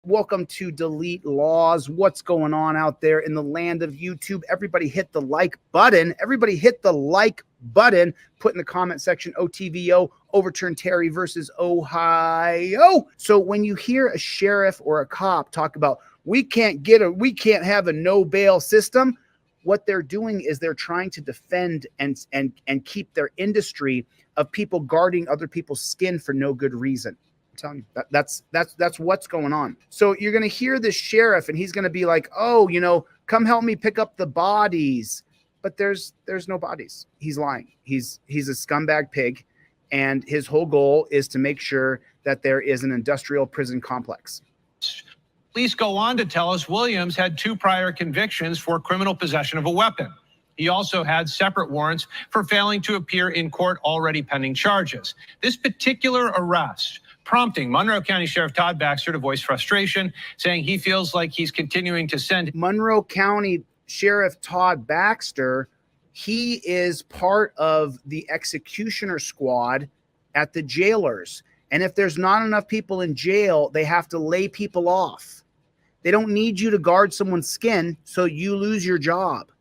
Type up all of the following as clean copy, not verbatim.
Welcome to Delete Laws. What's going on out there in the land of YouTube? Everybody hit the like button. Everybody hit the like button. Put in the comment section, OTVO, overturn Terry versus Ohio. So when you hear a sheriff or a cop talk about, we can't have a no bail system, what they're doing is they're trying to defend and keep their industry of people guarding other people's skin for no good reason. Telling you that's what's going on. So you're going to hear this sheriff and he's going to be like, oh, come help me pick up the bodies, but there's no bodies. He's lying. He's a scumbag pig, and his whole goal is to make sure that there is an industrial prison complex. Police go on to tell us Williams had 2 prior convictions for criminal possession of a weapon. He also had separate warrants for failing to appear in court, already pending charges. This particular arrest prompting Monroe County Sheriff Todd Baxter to voice frustration, saying he feels like he's continuing to send. Monroe County Sheriff Todd Baxter, he is part of the executioner squad at the jailers. And if there's not enough people in jail, they have to lay people off. They don't need you to guard someone's skin, so you lose your job.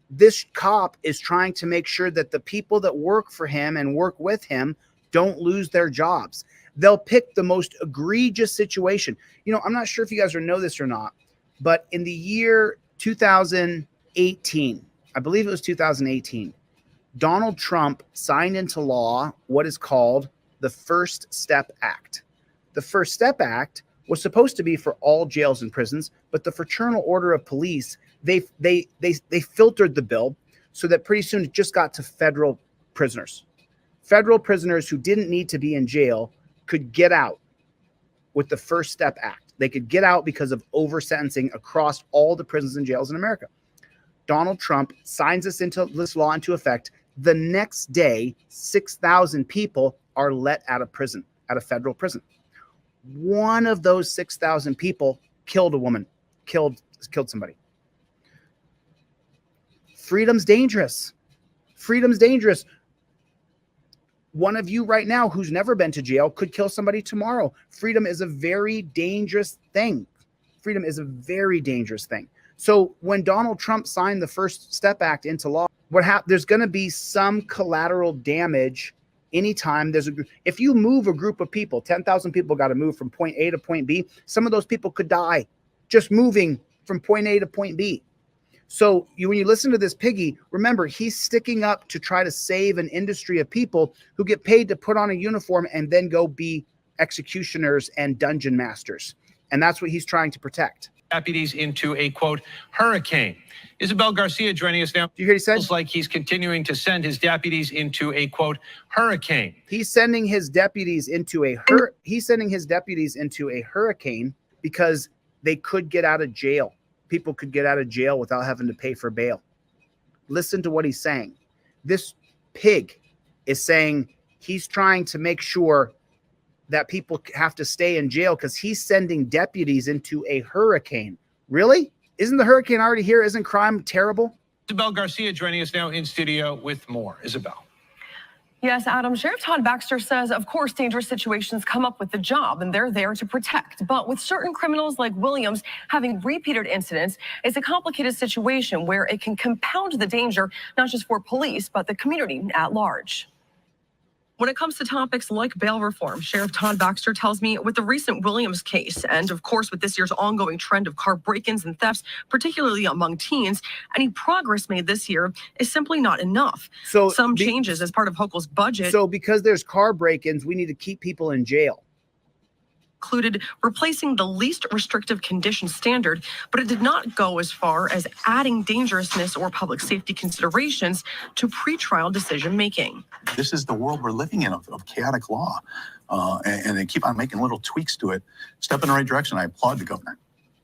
This cop is trying to make sure that the people that work for him and work with him don't lose their jobs. They'll pick the most egregious situation. I'm not sure if you guys know this or not, but in the year 2018, I believe it was 2018, Donald Trump signed into law what is called the First Step Act. The First Step Act was supposed to be for all jails and prisons, but the Fraternal Order of Police, they filtered the bill so that pretty soon it just got to federal prisoners. Federal prisoners who didn't need to be in jail could get out with the First Step Act. They could get out because of over-sentencing across all the prisons and jails in America. Donald Trump signs this law into effect. The next day, 6,000 people are let out of prison, out of federal prison. One of those 6,000 people killed a woman, killed somebody. Freedom's dangerous. Freedom's dangerous. One of you right now who's never been to jail could kill somebody tomorrow. Freedom is a very dangerous thing. Freedom is a very dangerous thing. So when Donald Trump signed the First Step Act into law, there's going to be some collateral damage anytime there's if you move a group of people, 10,000 people got to move from point A to point B. Some of those people could die just moving from point A to point B. So when you listen to this piggy, remember, he's sticking up to try to save an industry of people who get paid to put on a uniform and then go be executioners and dungeon masters. And that's what he's trying to protect. Deputies into a, quote, hurricane. Isabel Garcia joining us now. Do you hear what he said? Feels like he's continuing to send his deputies into a, quote, hurricane. He's sending his deputies into a hurricane because they could get out of jail. People could get out of jail without having to pay for bail. Listen to what he's saying. This pig is saying he's trying to make sure that people have to stay in jail because he's sending deputies into a hurricane. Really? Isn't the hurricane already here? Isn't crime terrible? Isabel Garcia joining us now in studio with more. Isabel. Yes, Adam. Sheriff Todd Baxter says, of course, dangerous situations come up with the job, and they're there to protect. But with certain criminals like Williams having repeated incidents, it's a complicated situation where it can compound the danger, not just for police, but the community at large. When it comes to topics like bail reform, Sheriff Todd Baxter tells me with the recent Williams case, and of course with this year's ongoing trend of car break-ins and thefts, particularly among teens, any progress made this year is simply not enough. So some changes as part of Hochul's budget. So because there's car break-ins, we need to keep people in jail. Included replacing the least restrictive condition standard, but it did not go as far as adding dangerousness or public safety considerations to pretrial decision making. This is the world we're living in of chaotic law, and they keep on making little tweaks to it. Step in the right direction. I applaud the governor.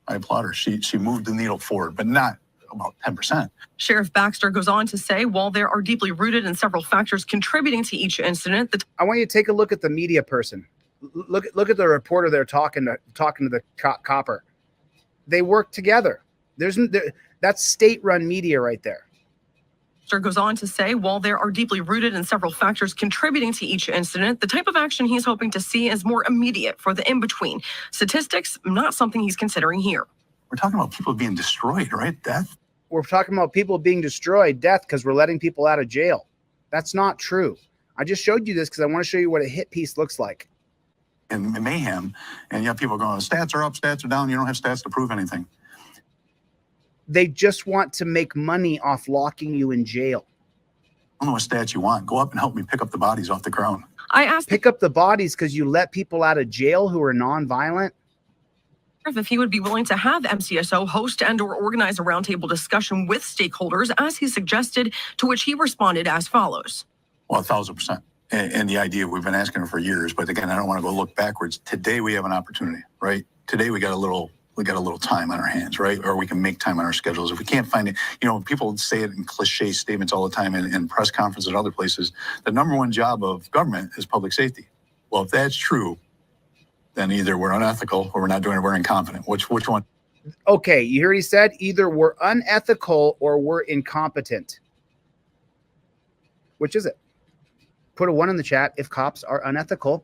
I applaud her. She moved the needle forward, but not about 10%. Sheriff Baxter goes on to say, while there are deeply rooted and several factors contributing to each incident, I want you to take a look at the media person. Look at the reporter there talking to the copper. They work together. That's state-run media right there. Goes on to say, while there are deeply rooted and several factors contributing to each incident, the type of action he's hoping to see is more immediate for the in-between. Statistics, not something he's considering here. We're talking about people being destroyed, right? Death. We're talking about people being destroyed, death, because we're letting people out of jail. That's not true. I just showed you this because I want to show you what a hit piece looks like. And mayhem, and you have people going, stats are up, stats are down. You don't have stats to prove anything. They just want to make money off locking you in jail. I don't know what stats you want. Go up and help me pick up the bodies off the ground. I asked Pick up the bodies because you let people out of jail who are nonviolent. if he would be willing to have MCSO host and or organize a roundtable discussion with stakeholders, as he suggested, to which he responded as follows. Well, 1,000%. And the idea we've been asking for years, but again, I don't want to go look backwards. Today we have an opportunity, right? Today we got a little time on our hands, right? Or we can make time on our schedules. If we can't find it, people say it in cliche statements all the time in press conferences and other places. The number one job of government is public safety. Well, if that's true, then either we're unethical or we're not doing it, we're incompetent. Which one? Okay, you hear what he said? Either we're unethical or we're incompetent. Which is it? Put a 1 in the chat if cops are unethical.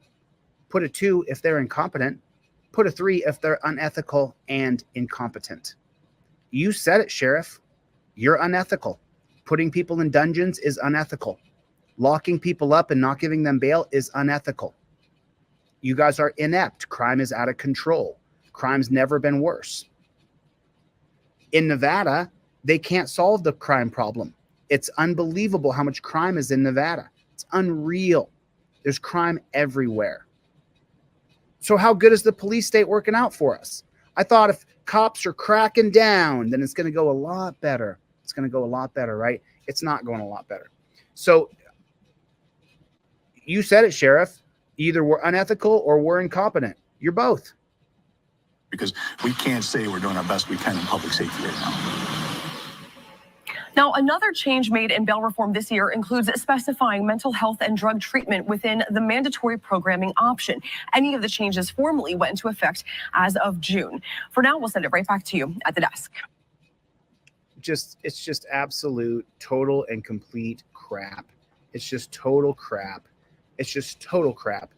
Put a 2 if they're incompetent. Put a 3 if they're unethical and incompetent. You said it, Sheriff. You're unethical. Putting people in dungeons is unethical. Locking people up and not giving them bail is unethical. You guys are inept. Crime is out of control. Crime's never been worse. In Nevada, they can't solve the crime problem. It's unbelievable how much crime is in Nevada. It's unreal. There's crime everywhere. So how good is the police state working out for us? I thought if cops are cracking down, then it's going to go a lot better. It's going to go a lot better, right? It's not going a lot better. So you said it, Sheriff. Either we're unethical or we're incompetent. You're both. Because we can't say we're doing our best we can in public safety right now. Now, another change made in bail reform this year includes specifying mental health and drug treatment within the mandatory programming option. Any of the changes formally went into effect as of June. For now, we'll send it right back to you at the desk. It's just absolute, total, and complete crap. It's just total crap. It's just total crap.